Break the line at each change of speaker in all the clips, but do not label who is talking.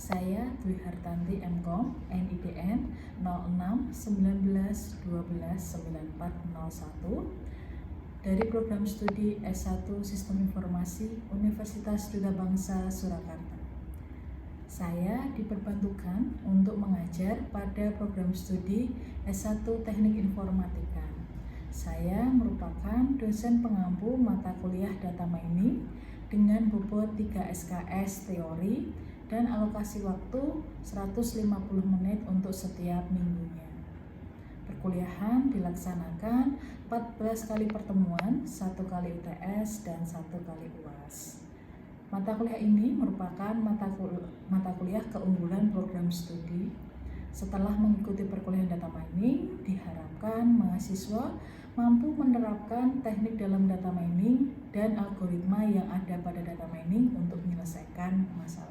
Saya Dwi Hartanti MKom, NIDN 0619129401 dari program studi S1 Sistem Informasi Universitas Duta Bangsa Surakarta. Saya diperbantukan untuk mengajar pada program studi S1 Teknik Informatika. Saya merupakan dosen pengampu mata kuliah Data Mining dengan bobot 3 SKS teori dan alokasi waktu 150 menit untuk setiap minggunya. Perkuliahan dilaksanakan 14 kali pertemuan, 1 kali UTS dan 1 kali UAS. Mata kuliah ini merupakan mata kuliah keunggulan program studi. Setelah mengikuti perkuliahan data mining, diharapkan mahasiswa mampu menerapkan teknik dalam data mining dan algoritma yang ada pada data mining untuk menyelesaikan masalah.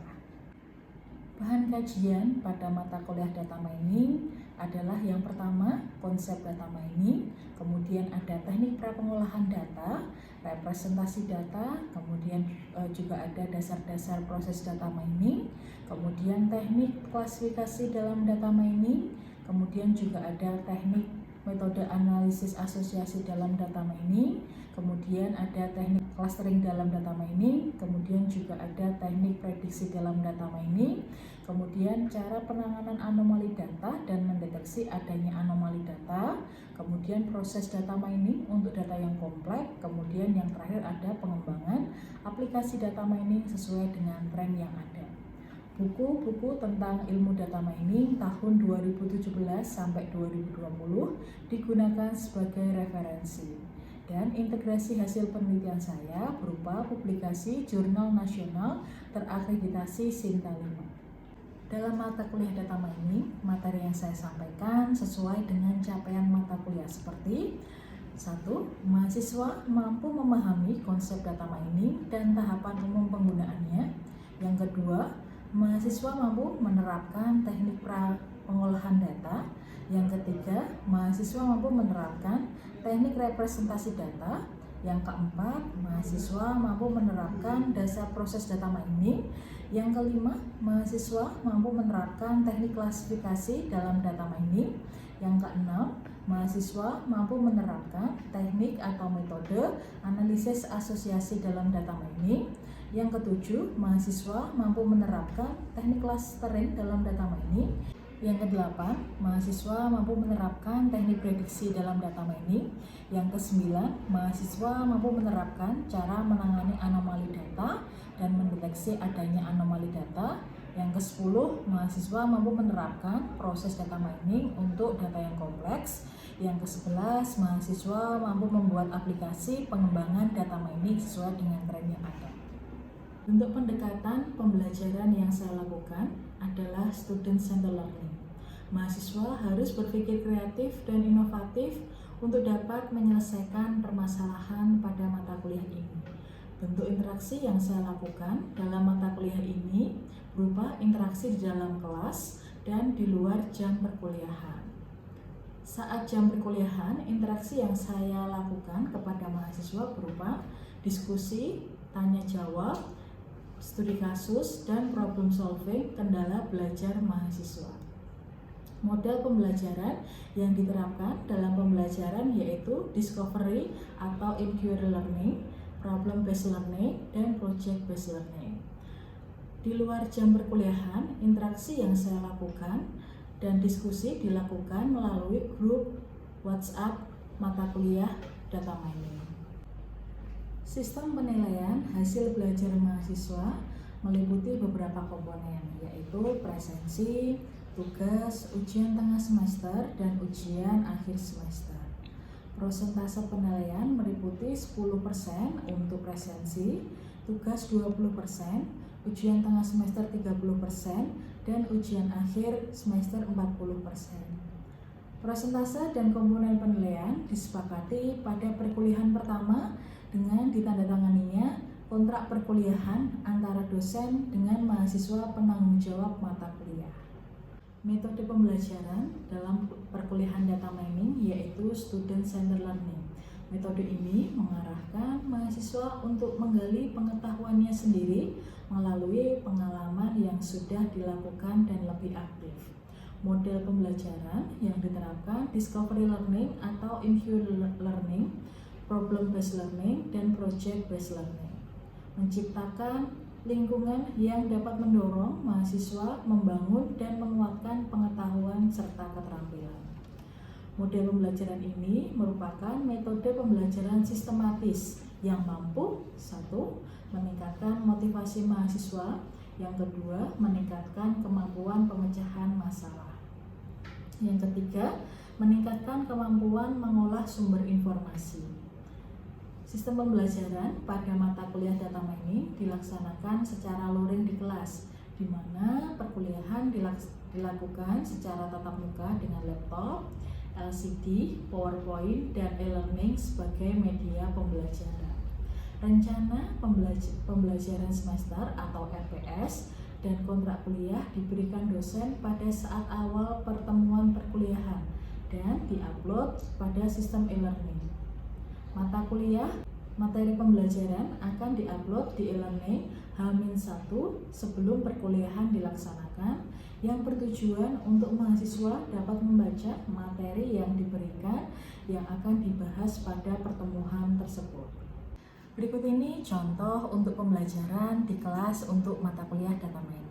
Bahan kajian pada mata kuliah data mining adalah yang pertama, konsep data mining, kemudian ada teknik prapengolahan data, representasi data, kemudian juga ada dasar-dasar proses data mining, kemudian teknik klasifikasi dalam data mining, kemudian juga ada teknik metode analisis asosiasi dalam data mining, kemudian ada teknik clustering dalam data mining, kemudian juga ada teknik prediksi dalam data mining, kemudian cara penanganan anomali data dan mendeteksi adanya anomali data, kemudian proses data mining untuk data yang kompleks, kemudian yang terakhir ada pengembangan aplikasi data mining sesuai dengan tren yang ada. Buku-buku tentang ilmu data mining tahun 2017 sampai 2020 digunakan sebagai referensi. Dan integrasi hasil penelitian saya berupa publikasi jurnal nasional terakreditasi Sinta 5. Dalam mata kuliah data mining, materi yang saya sampaikan sesuai dengan capaian mata kuliah seperti 1. Mahasiswa mampu memahami konsep data mining dan tahapan umum penggunaannya. Yang kedua, mahasiswa mampu menerapkan teknik pengolahan data. Yang ketiga, mahasiswa mampu menerapkan teknik representasi data. Yang keempat, mahasiswa mampu menerapkan dasar proses data mining. Yang kelima, mahasiswa mampu menerapkan teknik klasifikasi dalam data mining. Yang keenam, mahasiswa mampu menerapkan teknik atau metode analisis asosiasi dalam data mining. Yang ketujuh, mahasiswa mampu menerapkan teknik clustering dalam data mining. Yang kedelapan, mahasiswa mampu menerapkan teknik prediksi dalam data mining. Yang kesembilan, mahasiswa mampu menerapkan cara menangani anomali data dan mendeteksi adanya anomali data. Yang ke-10, mahasiswa mampu menerapkan proses data mining untuk data yang kompleks. Yang ke-11, mahasiswa mampu membuat aplikasi pengembangan data mining sesuai dengan tren yang ada. Bentuk pendekatan pembelajaran yang saya lakukan adalah student-centered learning. Mahasiswa harus berpikir kreatif dan inovatif untuk dapat menyelesaikan permasalahan pada mata kuliah ini. Bentuk interaksi yang saya lakukan dalam mata kuliah ini berupa interaksi di dalam kelas dan di luar jam perkuliahan. Saat jam perkuliahan, interaksi yang saya lakukan kepada mahasiswa berupa diskusi, tanya jawab, studi kasus, dan problem solving kendala belajar mahasiswa. Model pembelajaran yang diterapkan dalam pembelajaran yaitu discovery atau inquiry learning, problem based learning, dan project based learning. Di luar jam perkuliahan, interaksi yang saya lakukan dan diskusi dilakukan melalui grup WhatsApp mata kuliah data mining. Sistem penilaian hasil belajar mahasiswa meliputi beberapa komponen, yaitu presensi, tugas, ujian tengah semester, dan ujian akhir semester. Prosentase penilaian meliputi 10% untuk presensi, tugas 20%, ujian tengah semester 30%, dan ujian akhir semester 40%. Prosentase dan komponen penilaian disepakati pada perkuliahan pertama dengan ditandatanganinya kontrak perkuliahan antara dosen dengan mahasiswa penanggung jawab mata kuliah. Metode pembelajaran dalam perkuliahan data mining yaitu student-centered learning. Metode ini mengarahkan mahasiswa untuk menggali pengetahuannya sendiri melalui pengalaman yang sudah dilakukan dan lebih aktif. Model pembelajaran yang diterapkan discovery learning atau inquiry learning, problem based learning, dan project based learning. Menciptakan lingkungan yang dapat mendorong mahasiswa membangun dan menguatkan pengetahuan serta keterampilan. Model pembelajaran ini merupakan metode pembelajaran sistematis yang mampu: 1. Meningkatkan motivasi mahasiswa. Yang kedua, meningkatkan kemampuan pemecahan masalah. Yang ketiga, meningkatkan kemampuan mengolah sumber informasi. Sistem pembelajaran pada mata kuliah data mining dilaksanakan secara luring di kelas, di mana perkuliahan dilakukan secara tatap muka dengan laptop, LCD, PowerPoint, dan e-learning sebagai media pembelajaran. Rencana pembelajaran semester atau RPS dan kontrak kuliah diberikan dosen pada saat awal pertemuan perkuliahan dan diupload pada sistem e-learning. Mata kuliah, materi pembelajaran akan diupload di e-learning H-1 sebelum perkuliahan dilaksanakan, yang bertujuan untuk mahasiswa dapat membaca materi yang diberikan yang akan dibahas pada pertemuan tersebut. Berikut ini contoh untuk pembelajaran di kelas untuk mata kuliah data mining.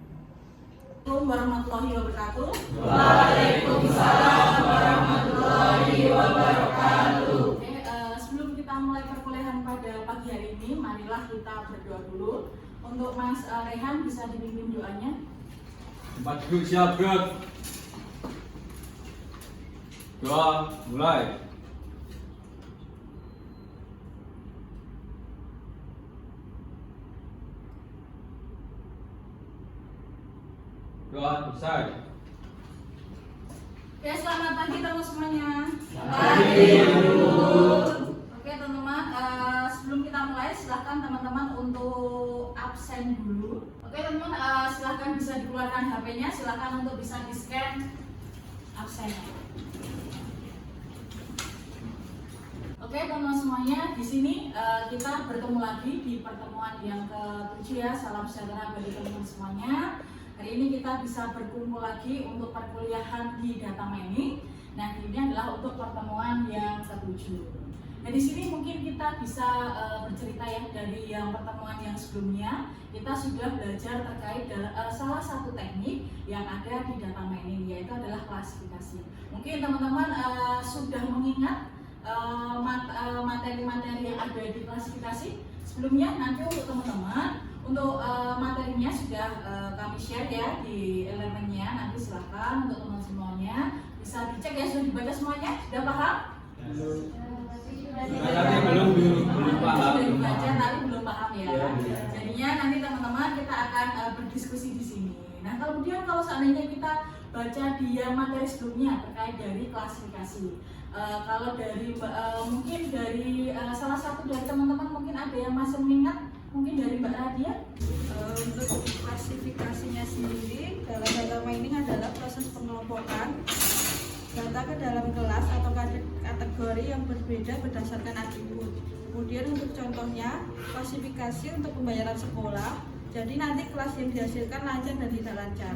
Assalamualaikum warahmatullahi wabarakatuh.
Waalaikumsalam warahmatullahi wabarakatuh.
Sebelum kita mulai perkuliahan pada pagi hari ini, marilah kita berdoa dulu. Untuk Mas Rehan, bisa dipimpin doanya.
Tempat duduk siap, gerak. Doa mulai. Doa selesai.
Oke, selamat pagi teman semuanya.
Pagi, Bu.
Oke teman-teman, sebelum kita mulai silahkan teman-teman untuk absen dulu. Oke teman-teman, silahkan bisa dikeluarkan HP-nya, silahkan untuk bisa di-scan absennya. Oke teman-teman semuanya, di sini kita bertemu lagi di pertemuan yang ke-7 ya. Salam sejahtera bagi teman-teman semuanya. Hari ini kita bisa berkumpul lagi untuk perkuliahan di data mining. Nah, ini adalah untuk pertemuan yang ke-7. Nah, di sini mungkin kita bisa bercerita ya dari yang pertemuan yang sebelumnya. Kita sudah belajar terkait salah satu teknik yang ada di data mining, yaitu adalah klasifikasi. Mungkin teman-teman sudah mengingat materi-materi yang ada di klasifikasi sebelumnya. Nanti untuk teman-teman, untuk materinya sudah kami share ya di elemennya. Nanti silahkan untuk teman semuanya bisa dicek ya, sudah dibaca semuanya, sudah paham?
Belum paham.
Sudah dibaca tapi belum paham ya. Jadinya nanti teman-teman kita akan berdiskusi di sini. Nah, kemudian kalau seandainya kita baca di materi sebelumnya terkait dari klasifikasi. Kalau dari mungkin dari salah satu dari teman-teman mungkin ada yang masih mengingat, mungkin dari Mbak Radia.
Untuk klasifikasinya sendiri dalam data mining adalah proses pengelompokan data ke dalam kelas atau kategori yang berbeda berdasarkan atribut. Kemudian untuk contohnya, klasifikasi untuk pembayaran sekolah. Jadi nanti kelas yang dihasilkan lancar dan tidak lancar.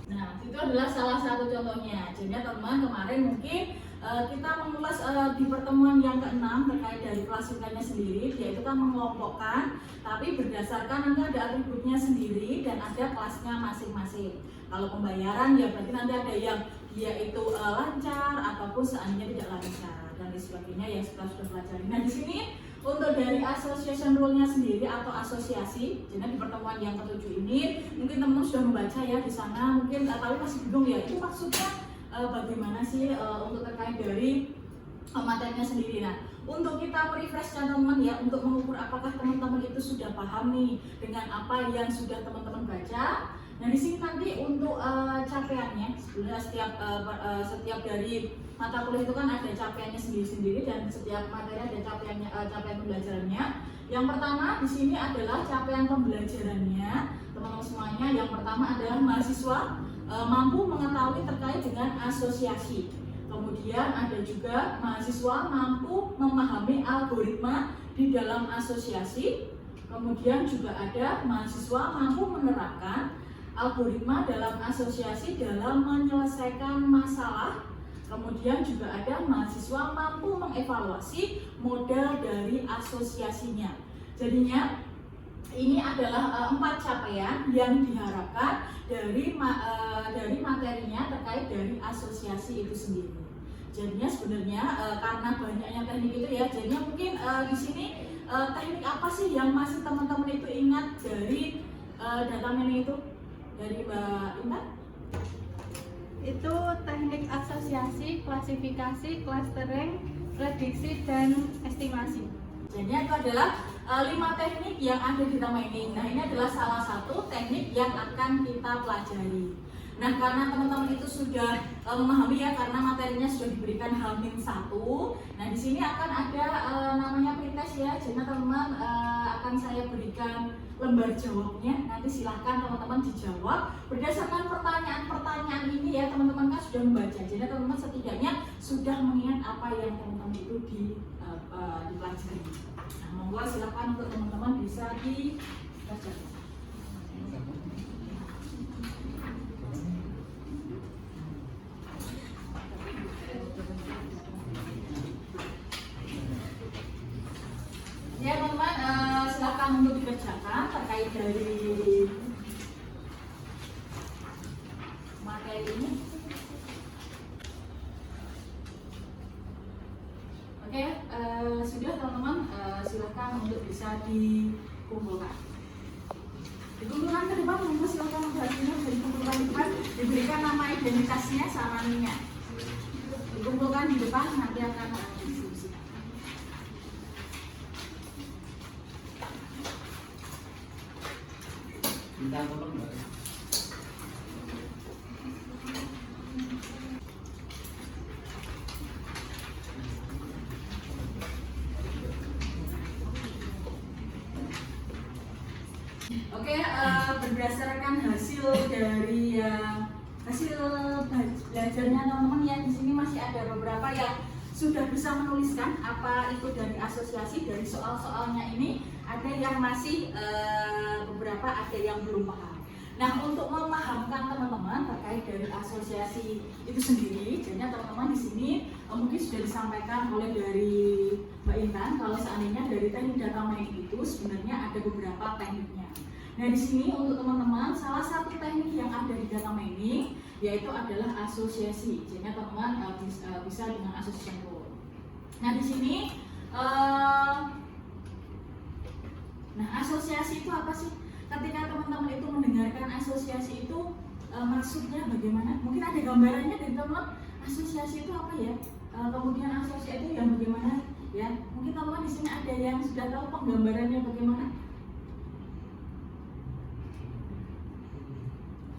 Nah, itu adalah salah satu contohnya. Jadi teman-teman kemarin mungkin kita mengulas di pertemuan yang ke-6 terkait dari klasifikasinya sendiri, yaitu kan mengelompokkan, tapi berdasarkan nanti ada atributnya sendiri dan ada kelasnya masing-masing. Kalau pembayaran ya berarti nanti ada yang dia itu lancar ataupun seandainya tidak lancar dan sebagainya yang kita sudah pelajari. Nah, di sini untuk dari association rule-nya sendiri atau asosiasi, jadi di pertemuan yang ke-7 ini mungkin teman-teman sudah membaca ya di sana, mungkin tapi masih bingung ya, itu maksudnya bagaimana sih untuk terkait dari materinya sendiri. Nah, untuk kita refresh teman-teman ya, untuk mengukur apakah teman-teman itu sudah paham nih dengan apa yang sudah teman-teman baca. Nah, di sini nanti untuk capaiannya, sebenarnya setiap dari mata kuliah itu kan ada capaiannya sendiri-sendiri dan setiap materi ada capaiannya, capaian pembelajarannya. Yang pertama di sini adalah capaian pembelajarannya, teman-teman semuanya. Yang pertama adalah mahasiswa mampu mengetahui terkait dengan asosiasi. Kemudian ada juga mahasiswa mampu memahami algoritma di dalam asosiasi. Kemudian juga ada mahasiswa mampu menerapkan algoritma dalam asosiasi dalam menyelesaikan masalah. Kemudian juga ada mahasiswa mampu mengevaluasi model dari asosiasinya. Jadinya ini adalah 4 capaian yang diharapkan dari materinya terkait dari asosiasi itu sendiri. Jadinya sebenarnya karena banyaknya teknik itu ya, jadinya mungkin di sini teknik apa sih yang masih teman-teman itu ingat dari data mining itu? Dari Mbak Intan?
Itu teknik asosiasi, klasifikasi, clustering, prediksi, dan estimasi.
Jadi itu adalah 5 teknik yang ada di data mining. Nah, ini adalah salah satu teknik yang akan kita pelajari. Nah, karena teman-teman itu sudah memahami ya, karena materinya sudah diberikan H-1. Nah, di sini akan ada namanya pretest ya. Jadi teman-teman akan saya berikan lembar jawabnya. Nanti silahkan teman-teman dijawab berdasarkan pertanyaan-pertanyaan ini ya. Teman-teman kan sudah membaca. Jadi teman-teman setidaknya sudah mengingat apa yang teman-teman itu dipelajari. Nah, monggo silahkan untuk teman-teman bisa dibaca. Ya teman-teman, silakan untuk dikerjakan terkait dari materi ini. Oke, sudah teman-teman, silakan untuk bisa dikumpulkan. Dikumpulkan ke depan, monggo silakan hasilnya bisa dikumpulkan di depan, diberikan nama identitasnya sama NIM-nya. Dikumpulkan di depan, nanti akan diskusikan.
Minta tolong Mbak.
Oke, berdasarkan hasil dari hasil belajarnya teman-teman ya, di sini masih ada beberapa yang sudah bisa menuliskan apa itu dari asosiasi. Dari soal-soalnya ini ada yang masih beberapa ada yang belum paham. Nah, untuk memahamkan teman-teman terkait dari asosiasi itu sendiri, jadi teman-teman di sini mungkin sudah disampaikan oleh dari Mbak Intan kalau seandainya dari teknik data mining itu sebenarnya ada beberapa tekniknya. Nah, di sini untuk teman-teman salah satu teknik yang ada di data mining yaitu adalah asosiasi. Jadi teman-teman bisa dengan association rule. Nah, di sini nah, asosiasi itu apa sih? Ketika teman-teman itu mendengarkan asosiasi itu maksudnya bagaimana? Mungkin ada gambarannya dari teman-teman. Asosiasi itu apa ya? Kemudian asosiasi itu yang bagaimana? Ya, mungkin teman-teman di sini ada yang sudah tahu penggambarannya bagaimana?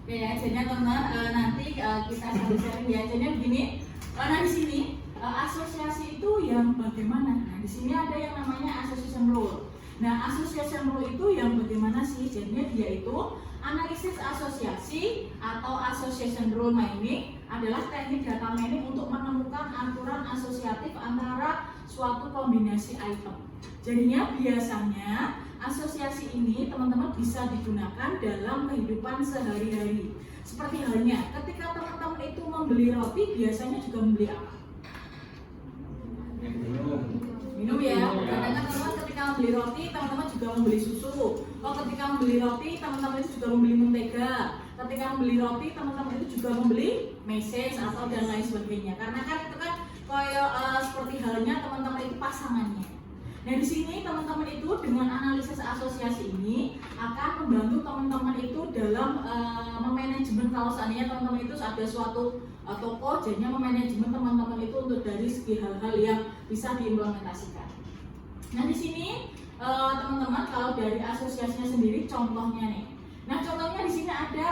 Oke ya, jadi teman-teman nanti kita sharing ya. Jadi begini, nah di sini asosiasi itu yang bagaimana? Nah, di sini ada yang namanya association rule. Nah, association rule itu yang bagaimana sih? Jadinya dia itu analisis asosiasi atau association rule mining adalah teknik data mining untuk menemukan aturan asosiatif antara suatu kombinasi item. Jadinya biasanya asosiasi ini teman-teman bisa digunakan dalam kehidupan sehari-hari. Seperti halnya ketika teman-teman itu membeli roti, biasanya juga membeli apa? Minum ya. Kadang-kadang teman-teman ketika membeli roti, teman-teman juga membeli susu. Oh, ketika membeli roti, teman-teman itu juga membeli mentega. Ketika membeli roti, teman-teman itu juga membeli meses atau dan lain sebagainya. Karena kan itu kan kayak seperti halnya teman-teman itu pasangannya. Nah, di sini teman-teman itu dengan analisis asosiasi ini akan membantu teman-teman itu dalam memanajemen. Kalau seandainya teman-teman itu ada suatu toko, jadinya memanajemen teman-teman itu untuk dari segi hal-hal yang bisa diimplementasikan. Nah, di sini teman-teman kalau dari asosiasinya sendiri contohnya nih. Nah, contohnya di sini ada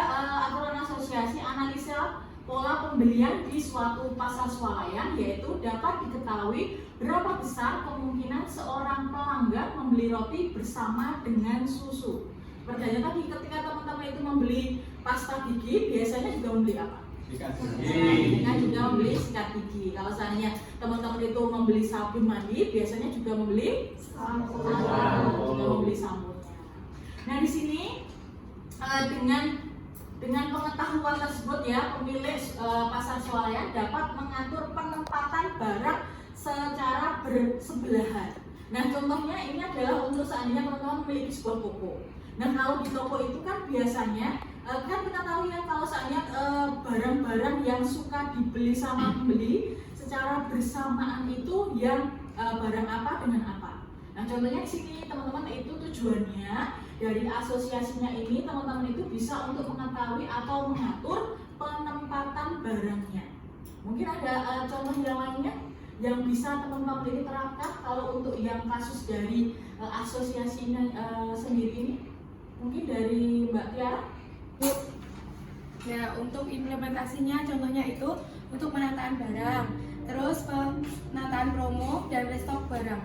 aturan asosiasi analisa pola pembelian di suatu pasar swalayan, yaitu dapat diketahui berapa besar kemungkinan seorang pelanggan membeli roti bersama dengan susu. Pertanyaan tadi, ketika teman-teman itu membeli pasta gigi, biasanya juga membeli apa?
Sikat
Kita juga membeli sikat gigi. Kalau seandainya teman-teman itu membeli sabun mandi, biasanya juga membeli sabun, juga membeli sabunnya. Nah di sini dengan pengetahuan tersebut ya, pemilik pasar swalayan dapat mengatur penempatan barang secara bersebelahan. Nah contohnya ini adalah untuk seandainya teman-teman memiliki sebuah toko. Nah kalau di toko itu kan biasanya kan kita tahu ya, kalau seandainya barang-barang yang suka dibeli sama pembeli secara bersamaan itu yang barang apa dengan apa. Nah contohnya di sini teman-teman itu tujuannya dari asosiasinya ini, teman-teman itu bisa untuk mengetahui atau mengatur penempatan barangnya. Mungkin ada contoh yang lainnya yang bisa teman-teman ini terapkan kalau untuk yang kasus dari asosiasinya sendiri ini. Mungkin dari Mbak Tiara.
Ya, untuk implementasinya contohnya itu untuk penataan barang, terus penataan promo dan restock barang.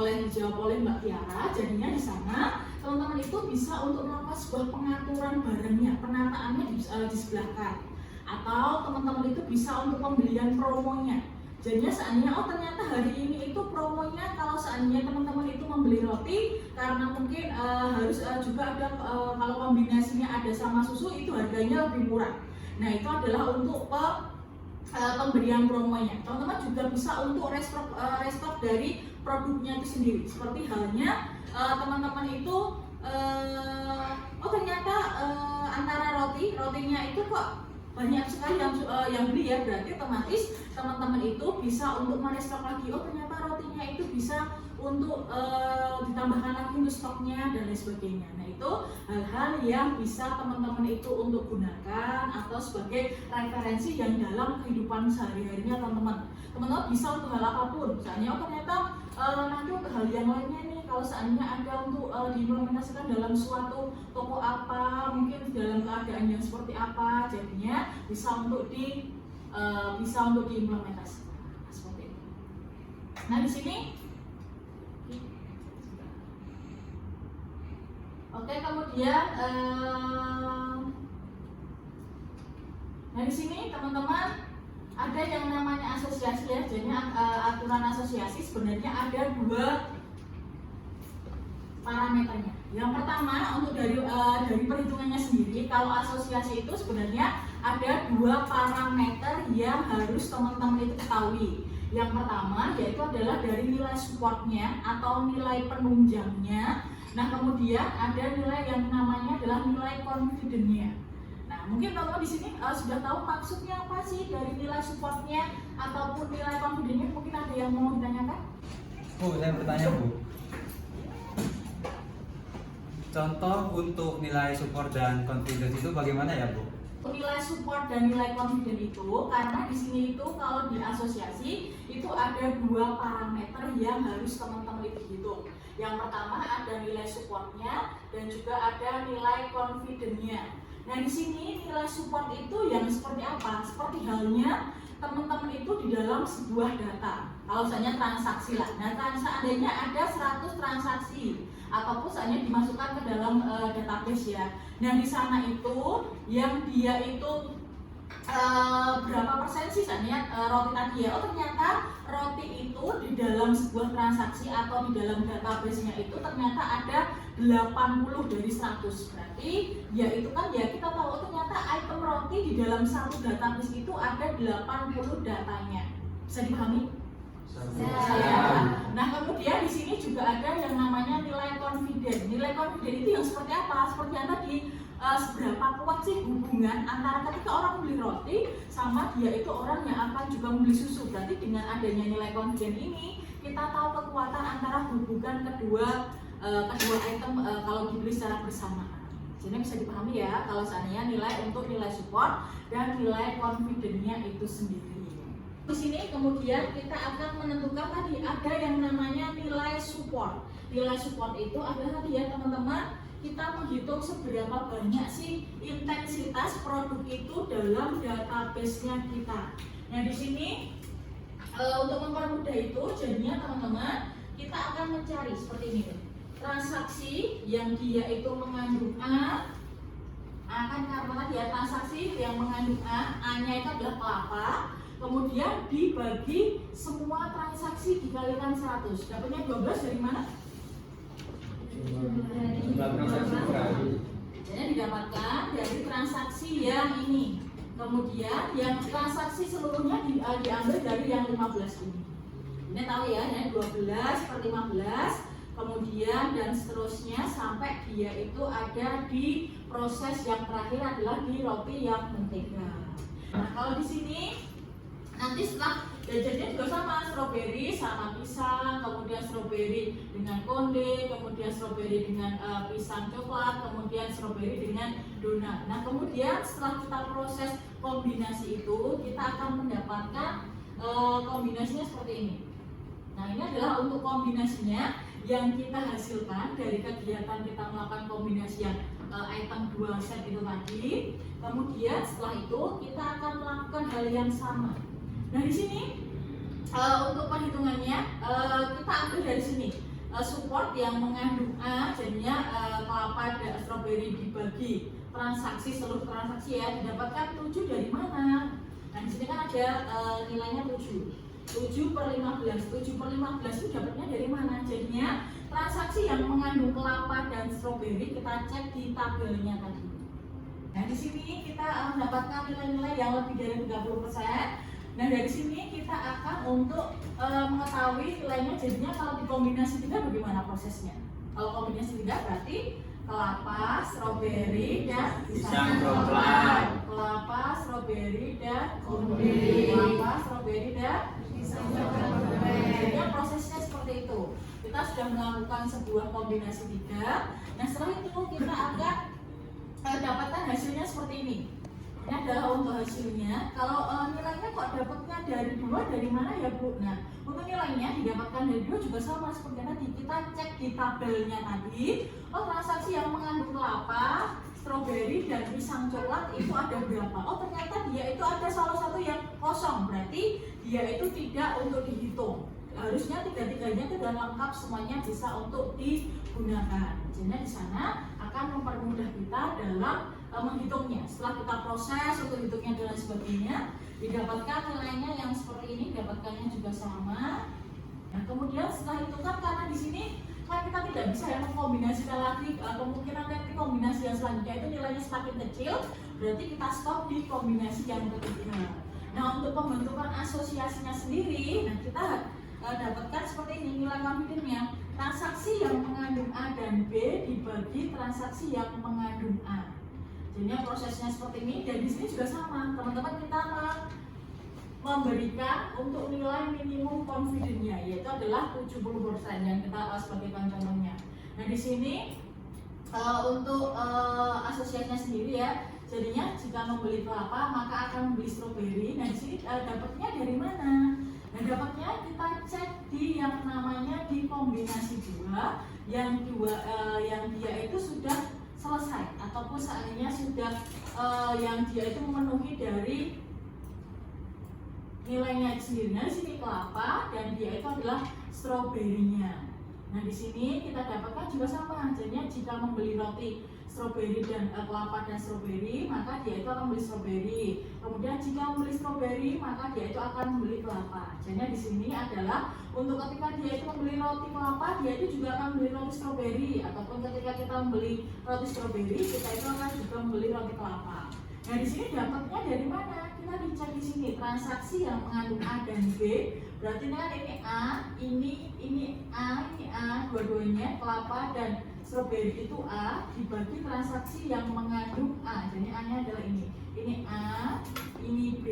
Dijawab oleh Mbak Tiara, jadinya di sana teman-teman itu bisa untuk melakukan sebuah pengaturan barangnya, penataannya di sebelah kan, atau teman-teman itu bisa untuk pembelian promonya. Jadinya seandainya ternyata hari ini itu promonya, kalau seandainya teman-teman itu membeli roti karena mungkin harus juga ada kalau kombinasinya ada sama susu itu harganya lebih murah. Nah itu adalah untuk pemberian promonya. Teman-teman juga bisa untuk restock dari produknya itu sendiri. Seperti halnya teman-teman itu ternyata antara rotinya itu kok banyak sekali yang beli ya, berarti otomatis teman-teman itu bisa untuk merestock lagi. Ternyata rotinya itu bisa untuk ditambahkan lagi untuk stoknya dan lain sebagainya. Nah itu hal-hal yang bisa teman-teman itu untuk gunakan atau sebagai referensi yang dalam kehidupan sehari-harinya teman-teman bisa untuk hal apapun. Misalnya ternyata nanti untuk hal yang lainnya nih, kalau seandainya ada untuk diimplementasikan dalam suatu toko apa, mungkin dalam keadaan yang seperti apa, jadinya bisa untuk diimplementasikan seperti itu. Nah di sini, oke, kemudian nah di sini teman-teman ada yang namanya asosiasi ya. Jadi aturan asosiasi sebenarnya ada dua parameternya. Yang pertama untuk dari perhitungannya sendiri, kalau asosiasi itu sebenarnya ada dua parameter yang harus teman-teman itu ketahui. Yang pertama yaitu adalah dari nilai supportnya atau nilai penunjangnya. Nah kemudian ada nilai yang namanya adalah nilai confidence-nya. Nah mungkin teman-teman di sini sudah tahu maksudnya apa sih dari nilai supportnya ataupun nilai confidence-nya. Mungkin ada yang mau ditanyakan?
Bu, saya bertanya Bu. Contoh untuk nilai support dan confidence itu bagaimana ya Bu?
Nilai support dan nilai confidence itu karena di sini itu kalau di asosiasi itu ada dua parameter yang harus teman-teman itu hitung. Yang pertama ada nilai supportnya dan juga ada nilai confidence-nya. Nah di sini nilai support itu yang seperti apa? Seperti halnya teman-teman itu di dalam sebuah data. Kalau misalnya transaksi lah, nah seandainya ada 100 transaksi ataupun seandainya dimasukkan ke dalam database ya. Nah di sana itu yang dia itu berapa persen sih seandainya roti tadi ya. Ternyata roti itu di dalam sebuah transaksi atau di dalam database-nya itu ternyata ada 80 dari 100. Berarti ya itu kan ya kita tahu ternyata item roti di dalam satu database itu ada 80 datanya. Bisa dipahami? Nah kemudian di sini juga ada yang namanya nilai confidence. Nilai confidence itu yang seperti apa? Seperti yang tadi, seberapa kuat sih hubungan antara ketika orang membeli roti sama dia itu orang yang akan juga membeli susu. Berarti dengan adanya nilai confidence ini kita tahu kekuatan antara hubungan kedua item kalau dibeli secara bersamaan. Jadi bisa dipahami ya kalau seandainya nilai untuk nilai support dan nilai confidence-nya itu sendiri. Di sini kemudian kita akan menentukan tadi ada yang namanya nilai support. Nilai support itu adalah tadi ya teman-teman, kita menghitung seberapa banyak sih intensitas produk itu dalam database-nya kita. Nah di sini untuk mempermudah itu jadinya teman-teman kita akan mencari seperti ini. Transaksi yang dia itu mengandung A akan karena dia transaksi yang mengandung A-nya itu adalah kelapa. Kemudian dibagi semua transaksi dikalikan 100. Dapatnya 12 dari mana?
Jumlah transaksi per hari.
Jadi didapatkan dari transaksi yang ini. Kemudian yang transaksi seluruhnya diambil dari yang 15 ini. Ini tahu ya, yang 12 per 15, kemudian dan seterusnya sampai dia itu ada di proses yang terakhir adalah di roti yang mentega. Nah, kalau di sini nanti setelah jajannya juga sama, stroberi sama pisang, kemudian stroberi dengan konde, kemudian stroberi dengan pisang coklat, kemudian stroberi dengan donat. Nah, kemudian setelah kita proses kombinasi itu, kita akan mendapatkan kombinasinya seperti ini. Nah, ini adalah untuk kombinasinya yang kita hasilkan dari kegiatan kita melakukan kombinasi yang item 2 set itu tadi. Kemudian setelah itu kita akan melakukan hal yang sama. Nah, di sini untuk perhitungannya kita ambil dari sini support yang mengandung A, jadinya kelapa dan stroberi dibagi transaksi, seluruh transaksi ya didapatkan 7 dari mana? Nah, di sini kan ada nilainya 7 per 15. 7 per 15 itu dapatnya dari mana? Jadinya transaksi yang mengandung kelapa dan stroberi kita cek di tabelnya tadi. Nah, di sini kita mendapatkan nilai-nilai yang lebih dari 30%. Nah, dari sini kita akan untuk mengetahui nilainya, jadinya kalau dikombinasi 3 bagaimana prosesnya? Kalau kombinasi 3 berarti kelapa, stroberi, dan
Pisang coklat.
Kelapa, stroberi, dan konde. Kelapa, stroberi, dan pisang coklat. Jadi prosesnya seperti itu. Kita sudah melakukan sebuah kombinasi 3. Nah, setelah itu kita akan dapatkan hasilnya seperti ini. Ini adalah untuk hasilnya. Kalau nilainya kok dapatnya dari 2, dari mana ya Bu? Nah, untuk nilainya didapatkan dari 2 juga sama seperti tadi. Kita cek di tabelnya tadi. Oh, transaksi yang mengandung kelapa, stroberi, dan pisang coklat itu ada berapa? Oh, ternyata dia itu ada salah satu yang kosong. Berarti dia itu tidak untuk dihitung. Harusnya 3-3-nya itu sudah lengkap, semuanya bisa untuk digunakan. Jadi di sana akan mempermudah kita dalam menghitungnya. Setelah kita proses untuk hitungnya dan sebagainya, didapatkan nilainya yang seperti ini, dapatkannya juga sama. Nah, kemudian setelah itu kan karena di sini kan kita tidak bisa ya mengkombinasikan lagi, kemungkinan nanti kombinasi yang selanjutnya itu nilainya semakin kecil, berarti kita stop di kombinasi yang ketiga. Nah, untuk pembentukan asosiasinya sendiri, nah kita dapatkan seperti ini nilai confidence-nya. Transaksi yang mengandung A dan B dibagi transaksi yang mengandung A. Jadinya prosesnya seperti ini, dan di sini juga sama. Teman-teman, kita memberikan untuk nilai minimum confidence-nya, yaitu adalah 70% yang kita sebagai contohnya. Nah, di sini untuk asosiasinya sendiri ya. Jadinya jika membeli kelapa maka akan membeli stroberi. Nah, di sini dapatnya dari mana? Nah, dapatnya kita cek di yang namanya di kombinasi 2, yang dia itu sudah selesai ataupun seandainya sudah yang dia itu memenuhi dari nilainya sendiri. Nah, di sini kelapa dan dia itu adalah stroberinya. Nah, di sini kita dapatkan juga sama. Jadinya jika membeli roti stroberi dan kelapa dan stroberi, maka dia itu akan membeli stroberi. Kemudian jika membeli stroberi, maka dia itu akan membeli kelapa. Jadi di sini adalah untuk ketika dia itu membeli roti kelapa, dia itu juga akan membeli roti stroberi, ataupun ketika kita membeli roti stroberi, kita itu akan juga membeli roti kelapa. Nah, di sini dapatnya dari mana? Kita dicek di sini transaksi yang mengandung A dan B. Berarti kan ini A, ini A, dua-duanya kelapa dan stroberi itu A dibagi transaksi yang mengandung A. Jadi A-nya adalah ini. Ini A, ini B,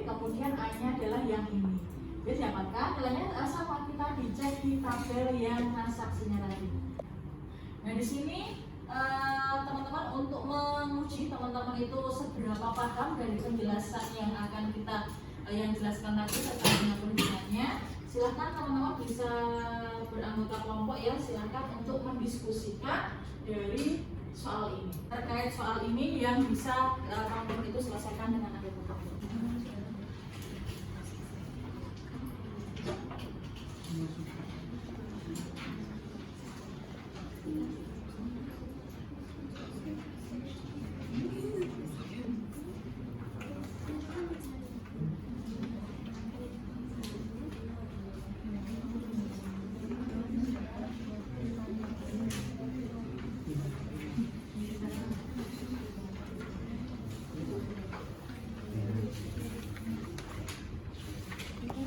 kemudian A-nya adalah yang ini. Jadi dapatkan nilainya sama, kita dicek di tabel yang transaksinya tadi. Nah, di sini teman-teman untuk menguji teman-teman itu seberapa paham dari penjelasan yang akan kita yang jelaskan tadi terkait dengan perhitungannya. Silahkan teman-teman bisa beranggota kelompok ya, silahkan untuk mendiskusikan dari soal ini. Terkait soal ini yang bisa teman-teman itu selesaikan dengan anggota kelompok.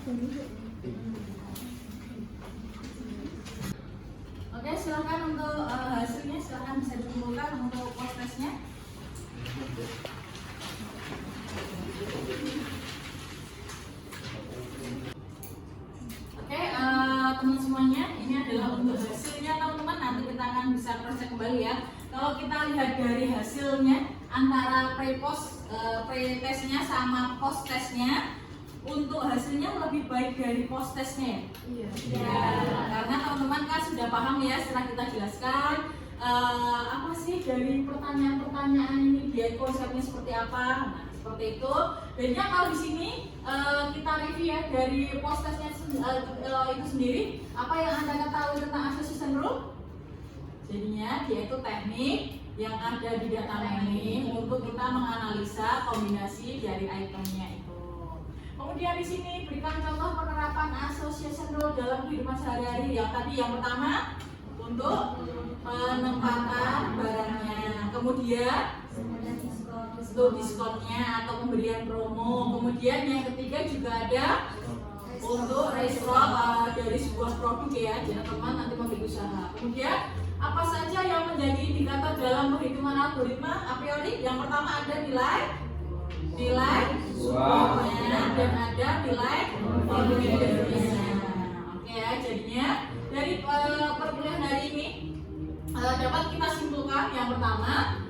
Oke, silakan untuk hasilnya, silakan bisa dikumpulkan untuk post testnya. Oke, teman semuanya, ini adalah untuk hasilnya teman-teman. Nanti kita akan bisa cross check kembali ya. Kalau kita lihat dari hasilnya antara pre-testnya sama post testnya, untuk hasilnya lebih baik dari post testnya. Iya. Ya, karena teman-teman kan sudah paham ya setelah kita jelaskan apa sih dari pertanyaan-pertanyaan ini, dia konsepnya seperti apa. Nah, seperti itu. Bedanya kalau di sini kita review ya dari post testnya itu sendiri, apa yang Anda ketahui tentang association rule? Jadinya dia itu teknik yang ada di data mining untuk kita menganalisa kombinasi dari itemnya itu. Kemudian di sini berikan contoh penerapan association rule dalam kehidupan sehari-hari. Yang tadi yang pertama untuk penempatan barangnya, kemudian untuk diskonnya atau pemberian promo. Kemudian yang ketiga juga ada untuk restock dari sebuah produk ya, jadi teman nanti membeli usaha. Kemudian apa saja yang menjadi indikator dalam perhitungan algoritma a priori? Yang pertama ada nilai supportnya dan ada nilai confidence-nya. Oke ya, jadinya dari perkuliahan hari ini dapat kita simpulkan yang pertama,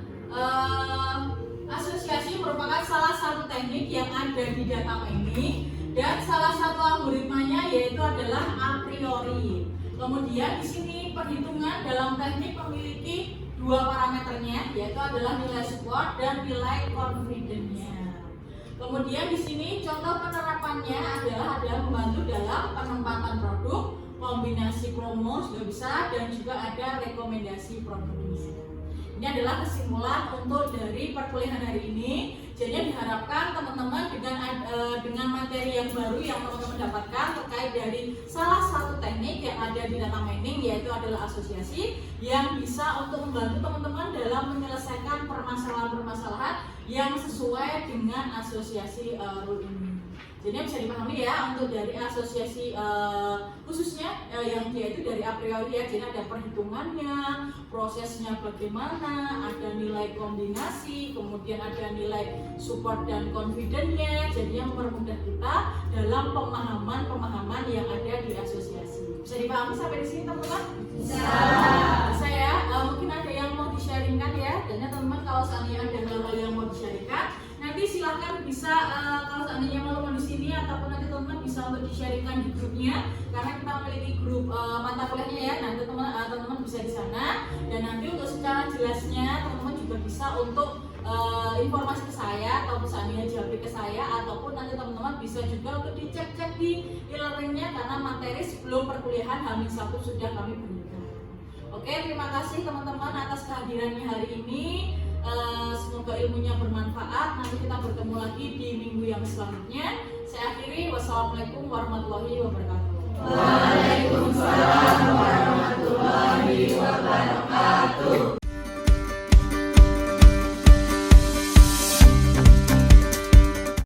asosiasi merupakan salah satu teknik yang ada di data mining dan salah satu algoritmanya yaitu adalah a priori. Kemudian di sini perhitungan dalam teknik memiliki dua parameternya, yaitu adalah nilai support dan nilai confidence-nya. Kemudian di sini contoh penerapannya adalah membantu dalam penempatan produk, kombinasi promo juga bisa, dan juga ada rekomendasi produk. Ini adalah kesimpulan untuk dari perkuliahan hari ini. Jadi diharapkan teman-teman dengan materi yang baru yang teman-teman dapatkan terkait dari salah satu teknik yang ada di data mining, yaitu adalah asosiasi, yang bisa untuk membantu teman-teman dalam menyelesaikan permasalahan-permasalahan yang sesuai dengan asosiasi rule ini. Jadi bisa dipahami ya untuk dari asosiasi khususnya yang dia itu dari a priori ya, jadi ada perhitungannya, prosesnya bagaimana, ada nilai kombinasi, kemudian ada nilai support dan confidence-nya, jadi yang mempermudah kita dalam pemahaman yang ada di asosiasi. Bisa dipahami sampai di sini teman-teman? Bisa ya, mungkin ada yang mau di-sharingkan ya, dan teman-teman kalau seandainya ada hal-hal yang mau di-sharingkan, nanti silahkan bisa kalau seandainya mau di sini ataupun nanti teman-teman bisa untuk di-sharingkan di grupnya, karena kita memiliki grup mata kuliahnya ya. Nanti teman-teman bisa di sana, dan nanti untuk secara jelasnya teman-teman juga bisa untuk informasi ke saya atau seandainya jawab ke saya, ataupun nanti teman-teman bisa juga untuk dicek-cek di e-learningnya, karena materi sebelum perkuliahan H-1 sudah kami berikan. Oke, terima kasih teman-teman atas kehadirannya hari ini. Semoga ilmunya bermanfaat. Nanti kita bertemu lagi di minggu yang selanjutnya. Saya akhiri, wassalamualaikum warahmatullahi wabarakatuh.
Waalaikumsalam warahmatullahi wabarakatuh.